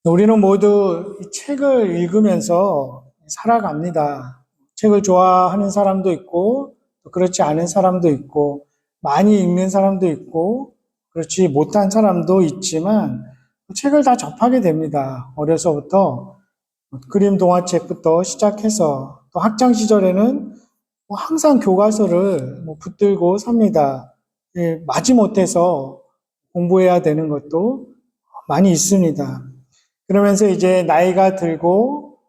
우리는 모두 이 책을 읽으면서 살아갑니다. 책을 좋아하는 사람도 있고, 또 그렇지 않은 사람도 있고, 많이 읽는 사람도 있고, 그렇지 못한 사람도 있지만, 책을 다 접하게 됩니다. 어려서부터 그림 동화책부터 시작해서, 또 학창 시절에는 항상 교과서를 붙들고 삽니다. 마지못해서 공부해야 되는 것도 많이 있습니다. 그러면서 이제 나이가 들고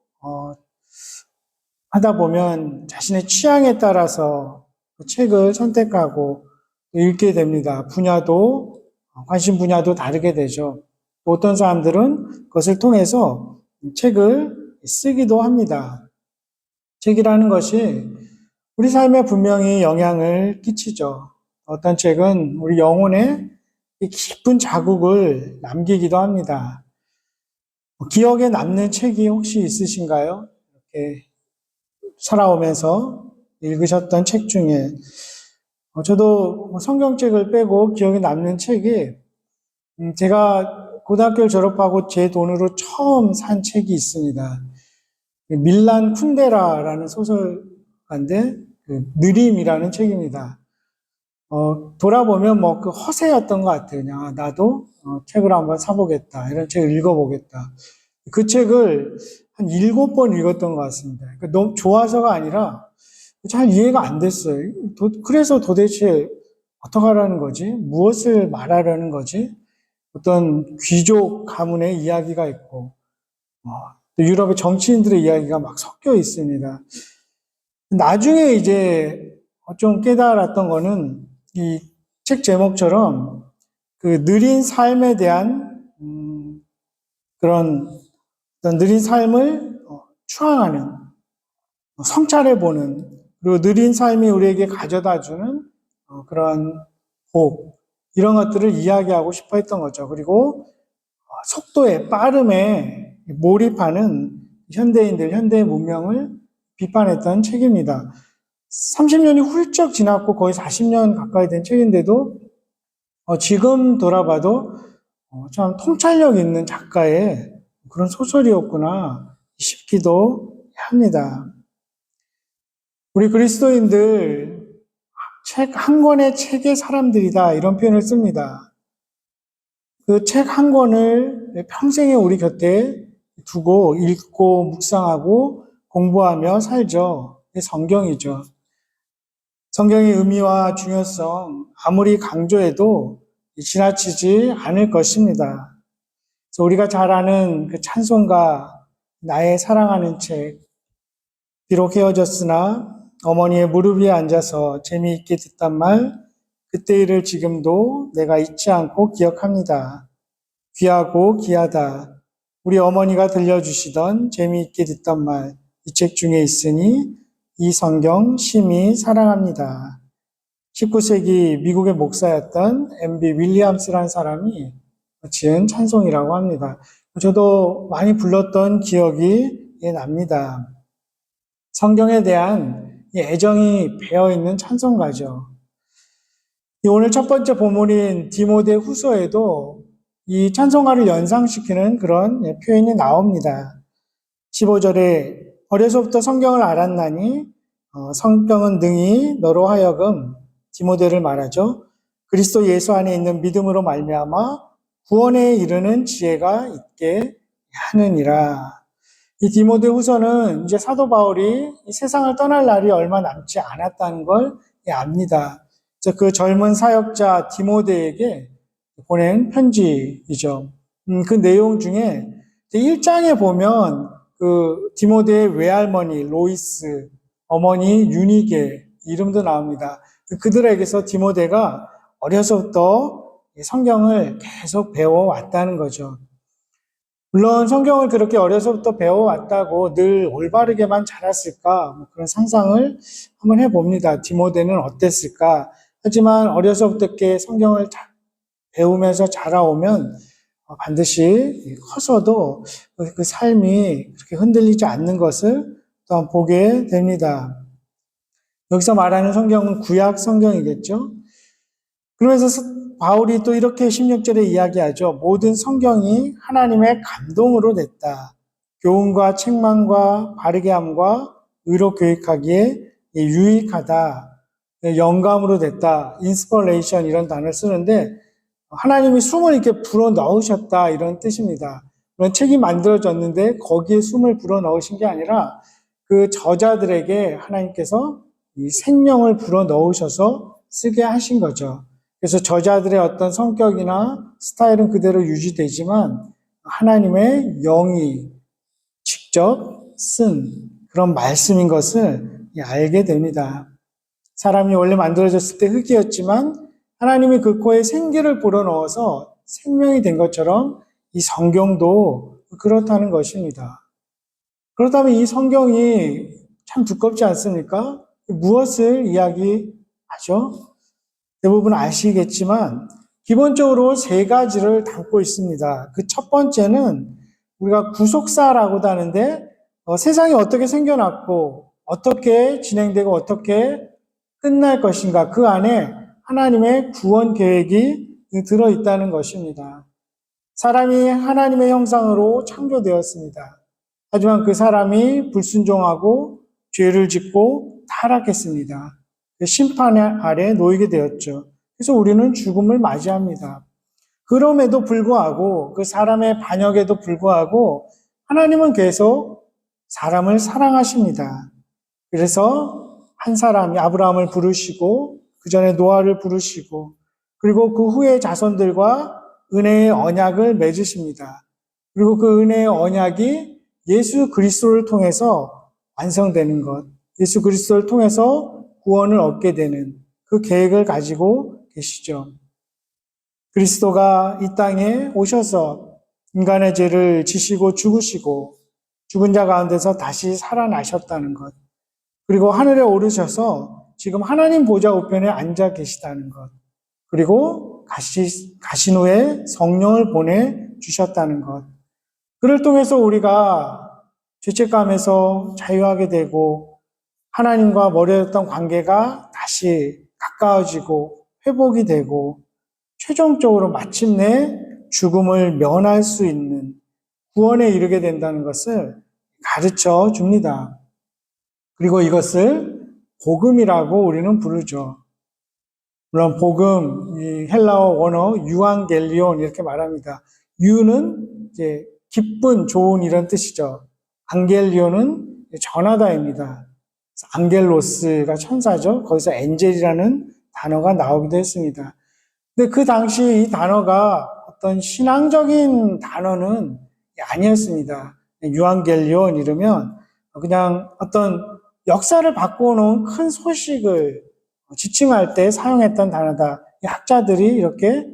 하다 보면 자신의 취향에 따라서 그 책을 선택하고 읽게 됩니다. 분야도 관심 분야도 다르게 되죠. 어떤 사람들은 그것을 통해서 책을 쓰기도 합니다. 책이라는 것이 우리 삶에 분명히 영향을 끼치죠. 어떤 책은 우리 영혼에 깊은 자국을 남기기도 합니다. 기억에 남는 책이 혹시 있으신가요? 이렇게 살아오면서 읽으셨던 책 중에 저도 성경책을 빼고 기억에 남는 책이 제가 고등학교를 졸업하고 제 돈으로 처음 산 책이 있습니다. 밀란 쿤데라라는 소설가인데 느림이라는 책입니다. 돌아보면 그 허세였던 것 같아요. 그냥 나도 책을 한번 사보겠다. 이런 책을 읽어보겠다. 그 책을 한 7번 읽었던 것 같습니다. 그러니까 너무 좋아서가 아니라 잘 이해가 안 됐어요. 그래서 도대체 어떻게 하라는 거지? 무엇을 말하려는 거지? 어떤 귀족 가문의 이야기가 있고, 또 유럽의 정치인들의 이야기가 막 섞여 있습니다. 나중에 이제 좀 깨달았던 거는 이 책 제목처럼 그 느린 삶에 대한 그런 어떤 느린 삶을 추앙하는, 성찰해보는, 그리고 느린 삶이 우리에게 가져다주는 그런 복, 이런 것들을 이야기하고 싶어 했던 거죠. 그리고 속도에, 빠름에 몰입하는 현대인들, 현대의 문명을 비판했던 책입니다. 30년이 훌쩍 지났고 거의 40년 가까이 된 책인데도 지금 돌아봐도 참 통찰력 있는 작가의 그런 소설이었구나 싶기도 합니다. 우리 그리스도인들 책 한 권의 책의 사람들이다 이런 표현을 씁니다. 그 책 한 권을 평생에 우리 곁에 두고 읽고 묵상하고 공부하며 살죠. 성경이죠. 성경의 의미와 중요성 아무리 강조해도 지나치지 않을 것입니다. 그래서 우리가 잘 아는 그 찬송가 나의 사랑하는 책, 비록 헤어졌으나 어머니의 무릎 위에 앉아서 재미있게 듣단 말, 그때 일을 지금도 내가 잊지 않고 기억합니다. 귀하고 귀하다. 우리 어머니가 들려주시던 재미있게 듣던 말, 이 책 중에 있으니 이 성경 심히 사랑합니다. 19세기 미국의 목사였던 M.B. 윌리엄스라는 사람이 지은 찬송이라고 합니다. 저도 많이 불렀던 기억이 납니다. 성경에 대한 애정이 배어있는 찬송가죠. 오늘 첫 번째 본문인 디모데 후서에도 이 찬송가를 연상시키는 그런 표현이 나옵니다. 15절에 어려서부터 성경을 알았나니 성경은 능히 너로 하여금 디모데를 말하죠. 그리스도 예수 안에 있는 믿음으로 말미암아 구원에 이르는 지혜가 있게 하느니라. 이 디모데 후서는 이제 사도 바울이 이 세상을 떠날 날이 얼마 남지 않았다는 걸 압니다. 그 젊은 사역자 디모데에게 보낸 편지이죠. 그 내용 중에 1장에 보면 그 디모데의 외할머니 로이스, 어머니 유니게 이름도 나옵니다. 그들에게서 디모데가 어려서부터 성경을 계속 배워왔다는 거죠. 물론 성경을 그렇게 어려서부터 배워왔다고 늘 올바르게만 자랐을까 그런 상상을 한번 해봅니다. 디모데는 어땠을까? 하지만 어려서부터 이렇게 성경을 배우면서 자라오면 반드시 커서도 그 삶이 그렇게 흔들리지 않는 것을 또한 보게 됩니다. 여기서 말하는 성경은 구약 성경이겠죠. 그러면서 바울이 또 이렇게 16절에 이야기하죠. 모든 성경이 하나님의 감동으로 냈다. 교훈과 책망과 바르게 함과 의로 교육하기에 유익하다. 영감으로 됐다. 인스퍼레이션 이런 단어를 쓰는데 하나님이 숨을 이렇게 불어 넣으셨다 이런 뜻입니다. 그런 책이 만들어졌는데 거기에 숨을 불어 넣으신 게 아니라 그 저자들에게 하나님께서 이 생명을 불어 넣으셔서 쓰게 하신 거죠. 그래서 저자들의 어떤 성격이나 스타일은 그대로 유지되지만 하나님의 영이 직접 쓴 그런 말씀인 것을 알게 됩니다. 사람이 원래 만들어졌을 때 흙이었지만 하나님이 그 코에 생기를 불어넣어서 생명이 된 것처럼 이 성경도 그렇다는 것입니다. 그렇다면 이 성경이 참 두껍지 않습니까? 무엇을 이야기하죠? 대부분 아시겠지만 기본적으로 세 가지를 담고 있습니다. 그 첫 번째는 우리가 구속사라고도 하는데 세상이 어떻게 생겨났고 어떻게 진행되고 어떻게 끝날 것인가 그 안에 하나님의 구원 계획이 들어있다는 것입니다. 사람이 하나님의 형상으로 창조되었습니다. 하지만 그 사람이 불순종하고 죄를 짓고 타락했습니다. 심판 아래 놓이게 되었죠. 그래서 우리는 죽음을 맞이합니다. 그럼에도 불구하고 그 사람의 반역에도 불구하고 하나님은 계속 사람을 사랑하십니다. 그래서 한 사람이 아브라함을 부르시고 그 전에 노아를 부르시고 그리고 그 후에 자손들과 은혜의 언약을 맺으십니다. 그리고 그 은혜의 언약이 예수 그리스도를 통해서 완성되는 것, 예수 그리스도를 통해서 구원을 얻게 되는 그 계획을 가지고 계시죠. 그리스도가 이 땅에 오셔서 인간의 죄를 지시고 죽으시고 죽은 자 가운데서 다시 살아나셨다는 것, 그리고 하늘에 오르셔서 지금 하나님 보좌 우편에 앉아 계시다는 것, 그리고 가신 후에 성령을 보내주셨다는 것, 그를 통해서 우리가 죄책감에서 자유하게 되고 하나님과 멀어졌던 관계가 다시 가까워지고 회복이 되고 최종적으로 마침내 죽음을 면할 수 있는 구원에 이르게 된다는 것을 가르쳐 줍니다. 그리고 이것을 복음이라고 우리는 부르죠. 물론 복음, 이 헬라어 원어 유앙겔리온 이렇게 말합니다. 유는 이제 기쁜, 좋은 이런 뜻이죠. 안겔리온은 전하다입니다. 안겔로스가 천사죠. 거기서 엔젤이라는 단어가 나오기도 했습니다. 근데 그 당시 이 단어가 어떤 신앙적인 단어는 아니었습니다. 유앙겔리온 이러면 그냥 어떤 역사를 바꿔놓은 큰 소식을 지칭할 때 사용했던 단어다. 학자들이 이렇게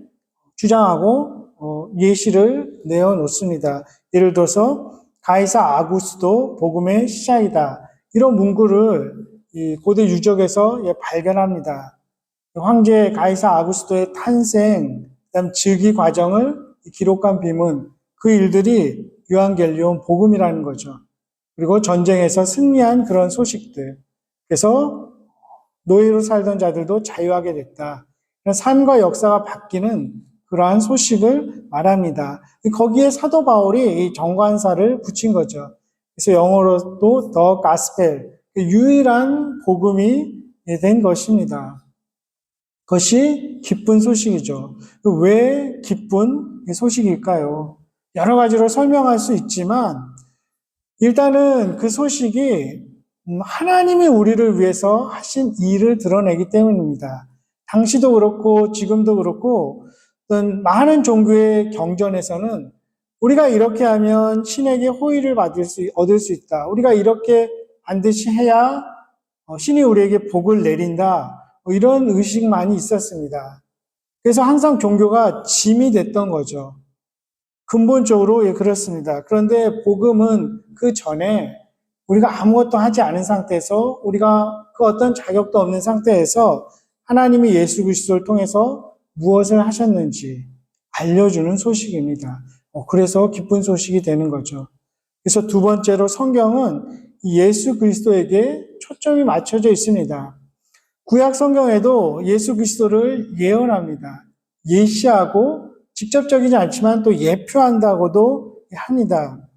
주장하고 예시를 내어놓습니다. 예를 들어서 가이사 아구스도 복음의 시작이다. 이런 문구를 이 고대 유적에서 발견합니다. 황제 가이사 아구스도의 탄생, 그다음 즉위 과정을 기록한 비문, 그 일들이 유앙겔리온 복음이라는 거죠. 그리고 전쟁에서 승리한 그런 소식들. 그래서 노예로 살던 자들도 자유하게 됐다. 삶과 역사가 바뀌는 그러한 소식을 말합니다. 거기에 사도 바울이 이 정관사를 붙인 거죠. 그래서 영어로도 the gospel, 유일한 복음이 된 것입니다. 그것이 기쁜 소식이죠. 왜 기쁜 소식일까요? 여러 가지로 설명할 수 있지만 일단은 그 소식이 하나님이 우리를 위해서 하신 일을 드러내기 때문입니다. 당시도 그렇고 지금도 그렇고 어떤 많은 종교의 경전에서는 우리가 이렇게 하면 신에게 호의를 얻을 수 있다. 우리가 이렇게 반드시 해야 신이 우리에게 복을 내린다. 이런 의식만이 있었습니다. 그래서 항상 종교가 짐이 됐던 거죠. 근본적으로 그렇습니다. 그런데 복음은 그 전에 우리가 아무것도 하지 않은 상태에서 우리가 그 어떤 자격도 없는 상태에서 하나님이 예수 그리스도를 통해서 무엇을 하셨는지 알려주는 소식입니다. 그래서 기쁜 소식이 되는 거죠. 그래서 두 번째로 성경은 예수 그리스도에게 초점이 맞춰져 있습니다. 구약 성경에도 예수 그리스도를 예언합니다. 예시하고 직접적이지 않지만 또 예표한다고도 합니다.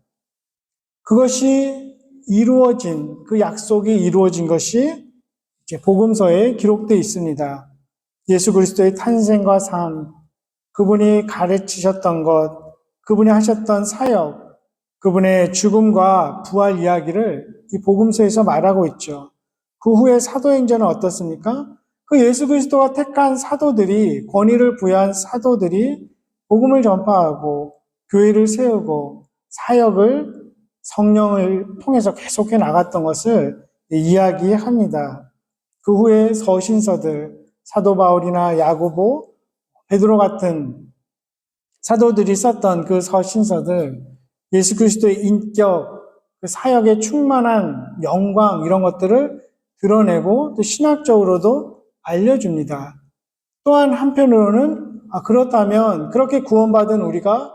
그것이 이루어진, 그 약속이 이루어진 것이 이제 복음서에 기록되어 있습니다. 예수 그리스도의 탄생과 삶, 그분이 가르치셨던 것, 그분이 하셨던 사역, 그분의 죽음과 부활 이야기를 이 복음서에서 말하고 있죠. 그 후에 사도행전은 어떻습니까? 그 예수 그리스도가 택한 사도들이, 권위를 부여한 사도들이 복음을 전파하고 교회를 세우고 사역을 성령을 통해서 계속해 나갔던 것을 이야기합니다. 그 후에 서신서들, 사도 바울이나 야고보, 베드로 같은 사도들이 썼던 그 서신서들, 예수 그리스도의 인격, 그 사역의 충만한 영광 이런 것들을 드러내고 또 신학적으로도 알려줍니다. 또한 한편으로는 그렇다면 그렇게 구원받은 우리가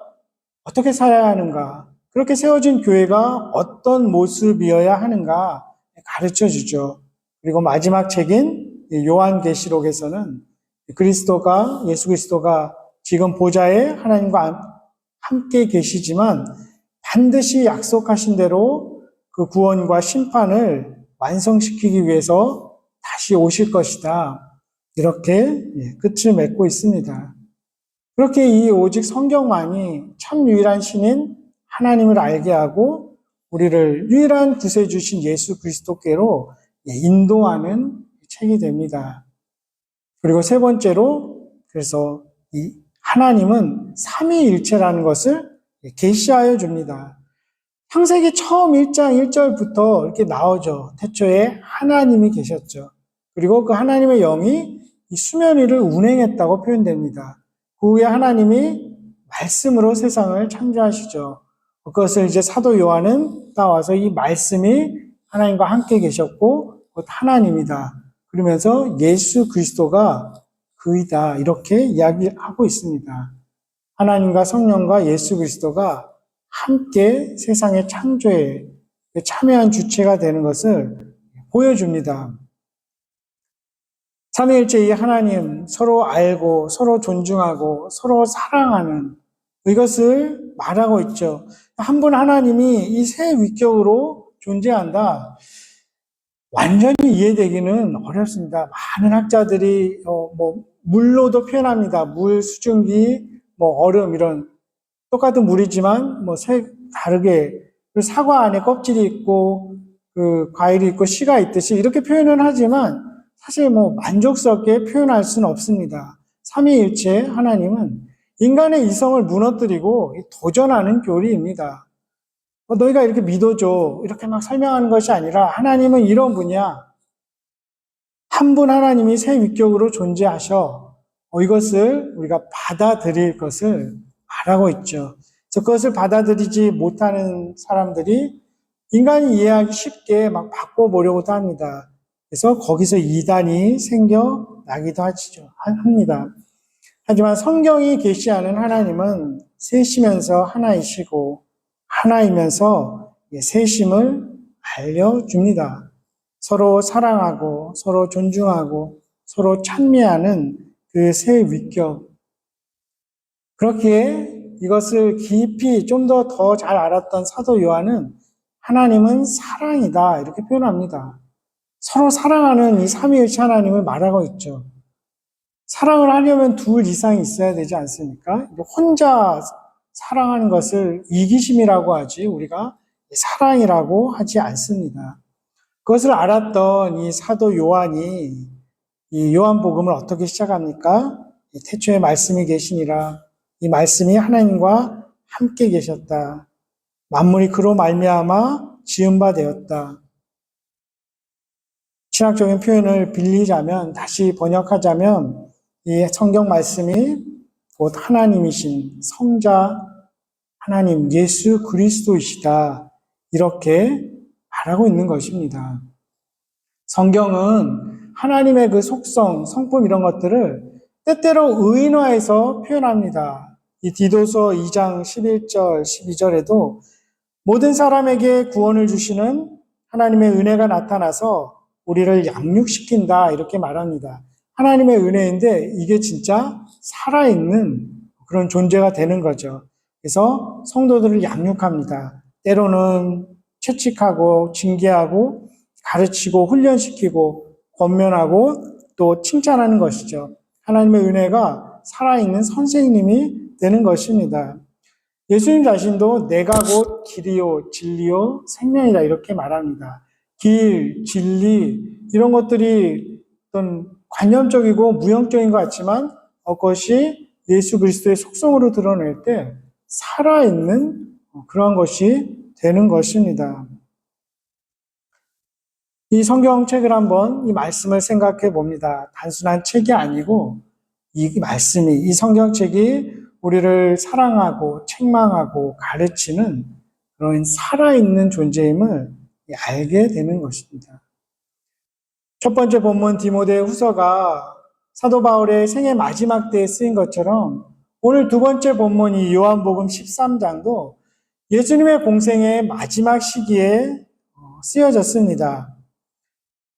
어떻게 살아야 하는가, 그렇게 세워진 교회가 어떤 모습이어야 하는가 가르쳐주죠. 그리고 마지막 책인 요한계시록에서는 예수 그리스도가 지금 보좌에 하나님과 함께 계시지만 반드시 약속하신 대로 그 구원과 심판을 완성시키기 위해서 다시 오실 것이다. 이렇게 끝을 맺고 있습니다. 그렇게 이 오직 성경만이 참 유일한 신인 하나님을 알게 하고 우리를 유일한 구세주신 예수 그리스도께로 인도하는 책이 됩니다. 그리고 세 번째로 그래서 이 하나님은 삼위일체라는 것을 계시하여 줍니다. 창세기 처음 1장 1절부터 이렇게 나오죠. 태초에 하나님이 계셨죠. 그리고 그 하나님의 영이 이 수면 위를 운행했다고 표현됩니다. 그 후에 하나님이 말씀으로 세상을 창조하시죠. 그것을 이제 사도 요한은 따와서 이 말씀이 하나님과 함께 계셨고 곧 하나님이다. 그러면서 예수 그리스도가 그이다. 이렇게 이야기하고 있습니다. 하나님과 성령과 예수 그리스도가 함께 세상의 창조에 참여한 주체가 되는 것을 보여줍니다. 삼위일체의 하나님 서로 알고 서로 존중하고 서로 사랑하는 이것을 말하고 있죠. 한 분 하나님이 이 세 위격으로 존재한다. 완전히 이해되기는 어렵습니다. 많은 학자들이 물로도 표현합니다. 물, 수증기, 얼음 이런 똑같은 물이지만 색 다르게 사과 안에 껍질이 있고 그 과일이 있고 씨가 있듯이 이렇게 표현은 하지만 사실 만족스럽게 표현할 수는 없습니다. 삼위일체 하나님은 인간의 이성을 무너뜨리고 도전하는 교리입니다. 너희가 이렇게 믿어줘 이렇게 막 설명하는 것이 아니라 하나님은 이런 분이야. 한 분 하나님이 세 위격으로 존재하셔. 이것을 우리가 받아들일 것을 말하고 있죠. 그것을 받아들이지 못하는 사람들이 인간이 이해하기 쉽게 막 바꿔보려고도 합니다. 그래서 거기서 이단이 생겨나기도 합니다. 하지만 성경이 계시하는 하나님은 셋이면서 하나이시고 하나이면서 셋임을 알려줍니다. 서로 사랑하고 서로 존중하고 서로 찬미하는 그 세 위격. 그렇기에 이것을 깊이 좀 더 잘 알았던 사도 요한은 하나님은 사랑이다 이렇게 표현합니다. 서로 사랑하는 이 삼위일체 하나님을 말하고 있죠. 사랑을 하려면 둘 이상이 있어야 되지 않습니까? 혼자 사랑하는 것을 이기심이라고 하지 우리가 사랑이라고 하지 않습니다. 그것을 알았던 이 사도 요한이 이 요한복음을 어떻게 시작합니까? 태초에 말씀이 계시니라. 이 말씀이 하나님과 함께 계셨다. 만물이 그로 말미암아 지은 바 되었다. 신학적인 표현을 빌리자면 다시 번역하자면 이 성경 말씀이 곧 하나님이신 성자 하나님 예수 그리스도이시다. 이렇게 말하고 있는 것입니다. 성경은 하나님의 그 속성, 성품 이런 것들을 때때로 의인화해서 표현합니다. 이 디도서 2장 11절, 12절에도 모든 사람에게 구원을 주시는 하나님의 은혜가 나타나서 우리를 양육시킨다 이렇게 말합니다. 하나님의 은혜인데 이게 진짜 살아있는 그런 존재가 되는 거죠. 그래서 성도들을 양육합니다. 때로는 채찍하고 징계하고 가르치고 훈련시키고 권면하고 또 칭찬하는 것이죠. 하나님의 은혜가 살아있는 선생님이 되는 것입니다. 예수님 자신도 내가 곧 길이요 진리요 생명이다 이렇게 말합니다. 길, 진리 이런 것들이 어떤 관념적이고 무형적인 것 같지만 그것이 예수 그리스도의 속성으로 드러낼 때 살아있는 그런 것이 되는 것입니다. 이 성경책을 한번 이 말씀을 생각해 봅니다. 단순한 책이 아니고 이 말씀이, 이 성경책이 우리를 사랑하고 책망하고 가르치는 그런 살아있는 존재임을 알게 되는 것입니다. 첫 번째 본문 디모데 후서가 사도 바울의 생애 마지막 때에 쓰인 것처럼 오늘 두 번째 본문이 요한복음 13장도 예수님의 공생의 마지막 시기에 쓰여졌습니다.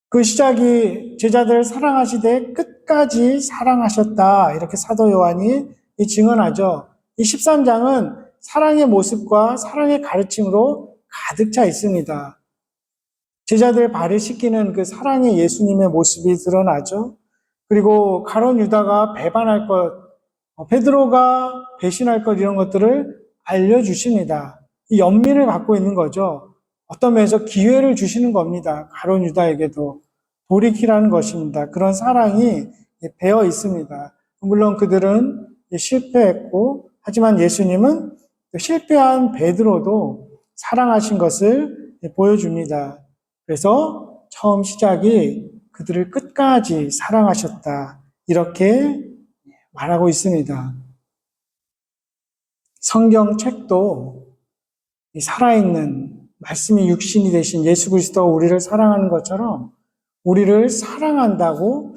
그 시작이 제자들을 사랑하시되 끝까지 사랑하셨다. 이렇게 사도 요한이 증언하죠. 이 13장은 사랑의 모습과 사랑의 가르침으로 가득 차 있습니다. 제자들 발을 씻기는 그 사랑의 예수님의 모습이 드러나죠. 그리고 가룟 유다가 배반할 것, 베드로가 배신할 것 이런 것들을 알려주십니다. 이 연민을 갖고 있는 거죠. 어떤 면에서 기회를 주시는 겁니다. 가룟 유다에게도 돌이키라는 것입니다. 그런 사랑이 배어 있습니다. 물론 그들은 실패했고 하지만 예수님은 실패한 베드로도 사랑하신 것을 보여줍니다. 그래서 처음 시작이 그들을 끝까지 사랑하셨다 이렇게 말하고 있습니다. 성경책도 살아있는 말씀이 육신이 되신 예수 그리스도가 우리를 사랑하는 것처럼 우리를 사랑한다고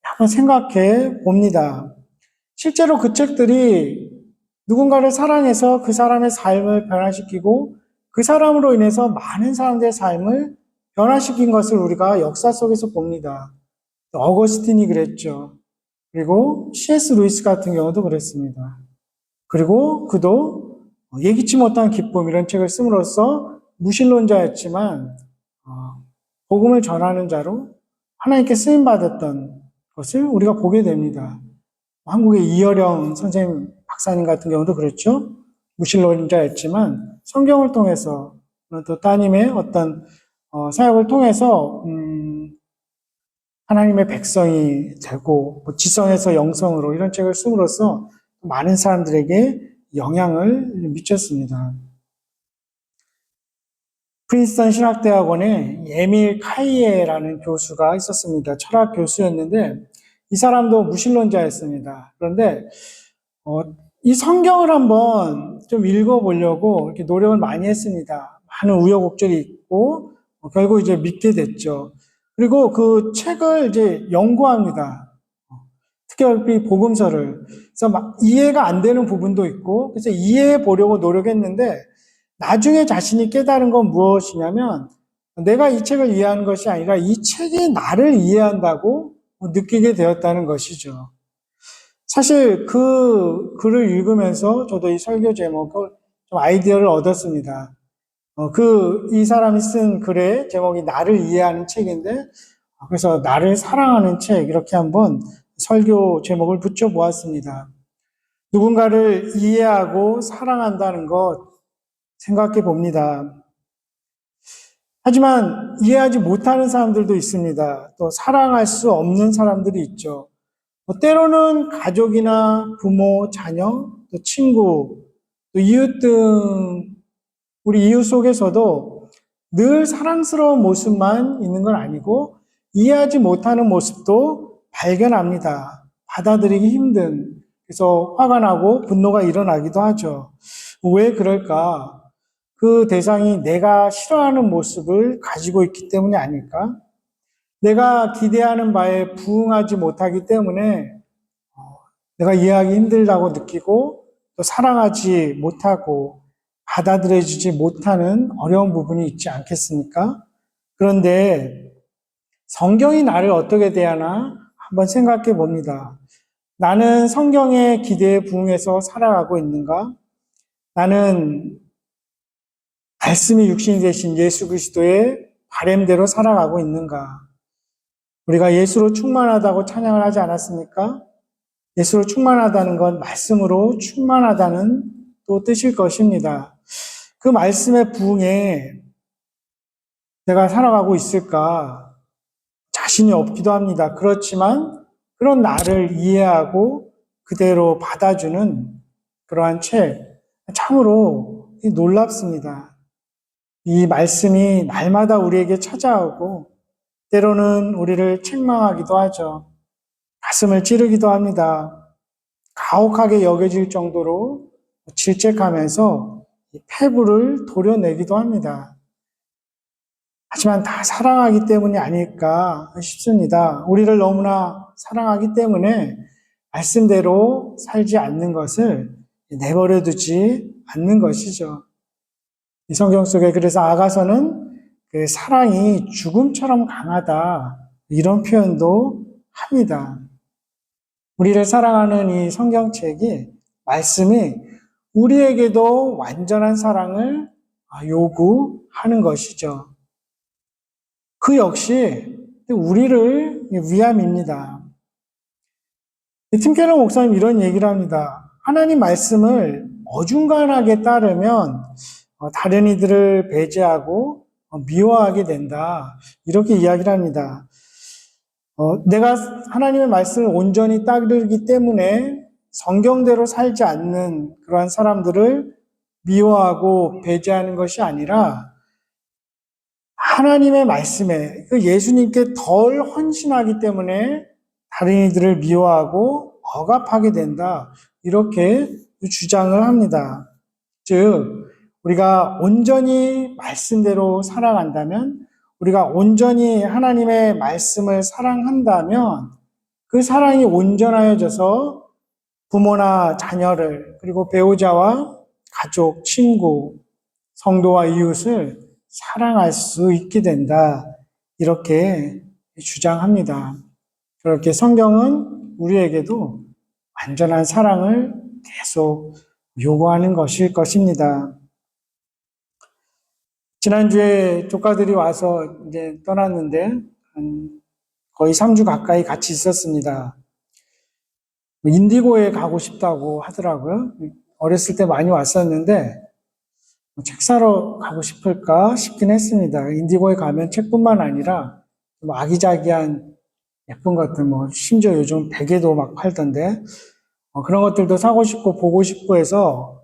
한번 생각해 봅니다. 실제로 그 책들이 누군가를 사랑해서 그 사람의 삶을 변화시키고 그 사람으로 인해서 많은 사람들의 삶을 변화시킨 것을 우리가 역사 속에서 봅니다. 어거스틴이 그랬죠. 그리고 C.S. 루이스 같은 경우도 그랬습니다. 그리고 그도 예기치 못한 기쁨 이런 책을 씀으로써 무신론자였지만 복음을 전하는 자로 하나님께 쓰임받았던 것을 우리가 보게 됩니다. 한국의 이어령 선생님, 박사님 같은 경우도 그렇죠. 무신론자였지만 성경을 통해서 또 따님의 어떤 사역을 통해서 하나님의 백성이 되고 지성에서 영성으로 이런 책을 씀으로써 많은 사람들에게 영향을 미쳤습니다. 프린스턴 신학대학원에 에밀 카이에라는 교수가 있었습니다. 철학 교수였는데 이 사람도 무신론자였습니다. 그런데 이 성경을 한번 좀 읽어보려고 이렇게 노력을 많이 했습니다. 많은 우여곡절이 있고 결국 이제 믿게 됐죠. 그리고 그 책을 이제 연구합니다. 특별히 복음서를. 그래서 막 이해가 안 되는 부분도 있고 그래서 이해해 보려고 노력했는데 나중에 자신이 깨달은 건 무엇이냐면 내가 이 책을 이해하는 것이 아니라 이 책이 나를 이해한다고 느끼게 되었다는 것이죠. 사실 그 글을 읽으면서 저도 이 설교 제목을 좀 아이디어를 얻었습니다. 이 사람이 쓴 글의 제목이 나를 이해하는 책인데 그래서 나를 사랑하는 책 이렇게 한번 설교 제목을 붙여보았습니다. 누군가를 이해하고 사랑한다는 것 생각해 봅니다. 하지만 이해하지 못하는 사람들도 있습니다. 또 사랑할 수 없는 사람들이 있죠. 때로는 가족이나 부모, 자녀, 또 친구, 또 이웃 등 우리 이웃 속에서도 늘 사랑스러운 모습만 있는 건 아니고 이해하지 못하는 모습도 발견합니다. 받아들이기 힘든, 그래서 화가 나고 분노가 일어나기도 하죠. 왜 그럴까? 그 대상이 내가 싫어하는 모습을 가지고 있기 때문이 아닐까? 내가 기대하는 바에 부응하지 못하기 때문에 내가 이해하기 힘들다고 느끼고 또 사랑하지 못하고 받아들여지지 못하는 어려운 부분이 있지 않겠습니까? 그런데 성경이 나를 어떻게 대하나 한번 생각해 봅니다. 나는 성경의 기대에 부응해서 살아가고 있는가? 나는 말씀이 육신이 되신 예수 그리스도의 바램대로 살아가고 있는가? 우리가 예수로 충만하다고 찬양을 하지 않았습니까? 예수로 충만하다는 건 말씀으로 충만하다는 또 뜻일 것입니다. 그 말씀에 부응해 내가 살아가고 있을까? 자신이 없기도 합니다. 그렇지만 그런 나를 이해하고 그대로 받아주는 그러한 책, 참으로 놀랍습니다. 이 말씀이 날마다 우리에게 찾아오고 때로는 우리를 책망하기도 하죠. 가슴을 찌르기도 합니다. 가혹하게 여겨질 정도로 질책하면서 패부를 도려내기도 합니다. 하지만 다 사랑하기 때문이 아닐까 싶습니다. 우리를 너무나 사랑하기 때문에 말씀대로 살지 않는 것을 내버려 두지 않는 것이죠. 이 성경 속에 그래서 아가서는 그 사랑이 죽음처럼 강하다 이런 표현도 합니다. 우리를 사랑하는 이 성경책이 말씀이 우리에게도 완전한 사랑을 요구하는 것이죠. 그 역시 우리를 위함입니다. 팀 켈러 목사님 이런 얘기를 합니다. 하나님 말씀을 어중간하게 따르면 다른 이들을 배제하고 미워하게 된다. 이렇게 이야기를 합니다. 내가 하나님의 말씀을 온전히 따르기 때문에 성경대로 살지 않는 그러한 사람들을 미워하고 배제하는 것이 아니라 하나님의 말씀에 그 예수님께 덜 헌신하기 때문에 다른 이들을 미워하고 억압하게 된다. 이렇게 주장을 합니다. 즉 우리가 온전히 말씀대로 살아간다면, 우리가 온전히 하나님의 말씀을 사랑한다면 그 사랑이 온전하여져서 부모나 자녀를, 그리고 배우자와 가족, 친구, 성도와 이웃을 사랑할 수 있게 된다. 이렇게 주장합니다. 그렇게 성경은 우리에게도 완전한 사랑을 계속 요구하는 것일 것입니다. 지난주에 조카들이 와서 이제 떠났는데 거의 3주 가까이 같이 있었습니다. 인디고에 가고 싶다고 하더라고요. 어렸을 때 많이 왔었는데 책 사러 가고 싶을까 싶긴 했습니다. 인디고에 가면 책뿐만 아니라 좀 아기자기한 예쁜 것들, 심지어 요즘 베개도 막 팔던데 그런 것들도 사고 싶고 보고 싶고 해서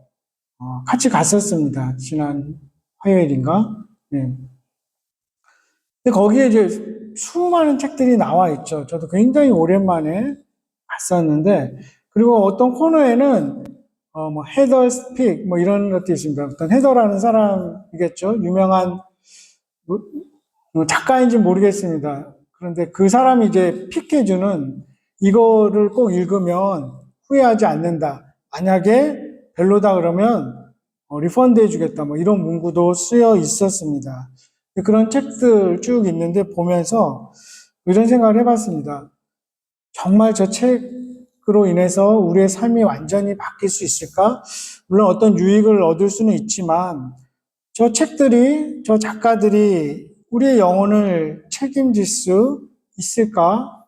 같이 갔었습니다. 지난 화요일인가? 네. 근데 거기에 이제 수많은 책들이 나와 있죠. 저도 굉장히 오랜만에 갔었는데, 그리고 어떤 코너에는 헤더 스픽 이런 것도 있습니다. 어떤 헤더라는 사람이겠죠. 유명한 작가인지 모르겠습니다. 그런데 그 사람이 이제 픽해주는 이거를 꼭 읽으면 후회하지 않는다. 만약에 별로다 그러면 리펀드 해주겠다. 이런 문구도 쓰여 있었습니다. 그런 책들 쭉 있는데 보면서 이런 생각을 해봤습니다. 정말 저 책으로 인해서 우리의 삶이 완전히 바뀔 수 있을까? 물론 어떤 유익을 얻을 수는 있지만 저 책들이, 저 작가들이 우리의 영혼을 책임질 수 있을까?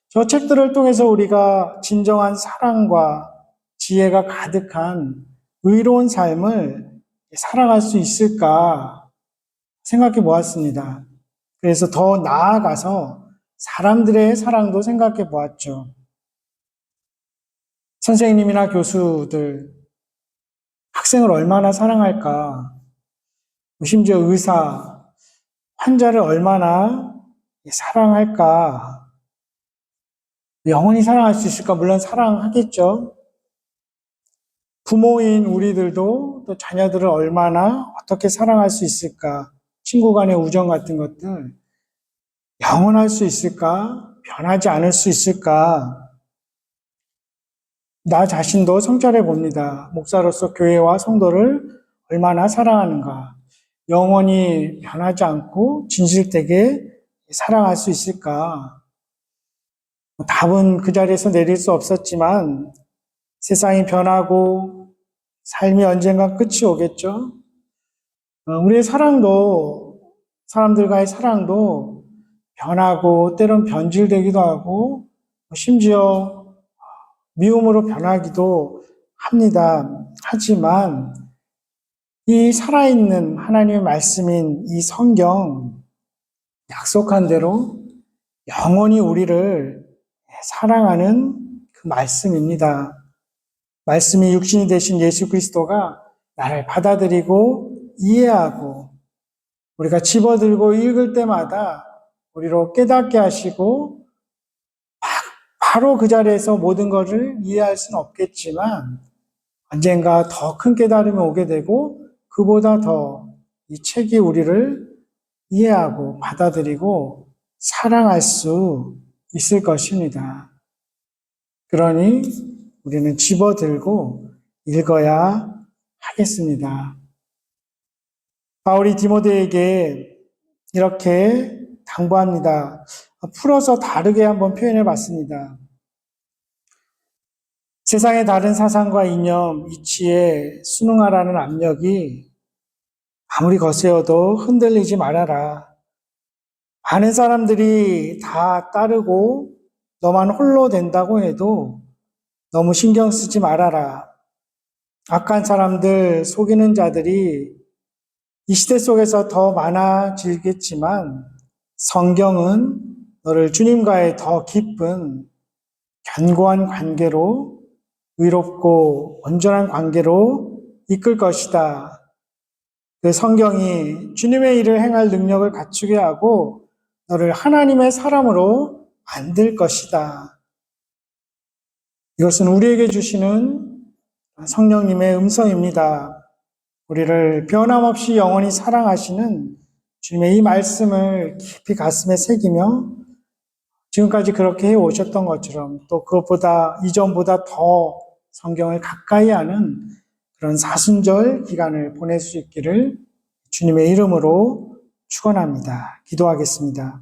저 책들을 통해서 우리가 진정한 사랑과 지혜가 가득한 의로운 삶을 살아갈 수 있을까 생각해 보았습니다. 그래서 더 나아가서 사람들의 사랑도 생각해 보았죠. 선생님이나 교수들, 학생을 얼마나 사랑할까? 심지어 의사, 환자를 얼마나 사랑할까? 영원히 사랑할 수 있을까? 물론 사랑하겠죠. 부모인 우리들도 또 자녀들을 얼마나 어떻게 사랑할 수 있을까? 친구 간의 우정 같은 것들 영원할 수 있을까? 변하지 않을 수 있을까? 나 자신도 성찰해 봅니다. 목사로서 교회와 성도를 얼마나 사랑하는가? 영원히 변하지 않고 진실되게 사랑할 수 있을까? 답은 그 자리에서 내릴 수 없었지만 세상이 변하고 삶이 언젠가 끝이 오겠죠. 우리의 사랑도, 사람들과의 사랑도 변하고 때론 변질되기도 하고 심지어 미움으로 변하기도 합니다. 하지만 이 살아있는 하나님의 말씀인 이 성경, 약속한 대로 영원히 우리를 사랑하는 그 말씀입니다. 말씀이 육신이 되신 예수 그리스도가 나를 받아들이고 이해하고 우리가 집어들고 읽을 때마다 우리로 깨닫게 하시고 바로 그 자리에서 모든 것을 이해할 수는 없겠지만 언젠가 더 큰 깨달음이 오게 되고 그보다 더 이 책이 우리를 이해하고 받아들이고 사랑할 수 있을 것입니다. 그러니 우리는 집어들고 읽어야 하겠습니다. 바울이 디모데에게 이렇게 당부합니다. 풀어서 다르게 한번 표현해 봤습니다. 세상의 다른 사상과 이념, 이치에 순응하라는 압력이 아무리 거세어도 흔들리지 말아라. 많은 사람들이 다 따르고 너만 홀로 된다고 해도 너무 신경 쓰지 말아라. 악한 사람들, 속이는 자들이 이 시대 속에서 더 많아지겠지만 성경은 너를 주님과의 더 깊은 견고한 관계로 의롭고 온전한 관계로 이끌 것이다. 그 성경이 주님의 일을 행할 능력을 갖추게 하고 너를 하나님의 사람으로 만들 것이다. 이것은 우리에게 주시는 성령님의 음성입니다. 우리를 변함없이 영원히 사랑하시는 주님의 이 말씀을 깊이 가슴에 새기며 지금까지 그렇게 해오셨던 것처럼 또 그것보다 이전보다 더 성경을 가까이 하는 그런 사순절 기간을 보낼 수 있기를 주님의 이름으로 축원합니다. 기도하겠습니다.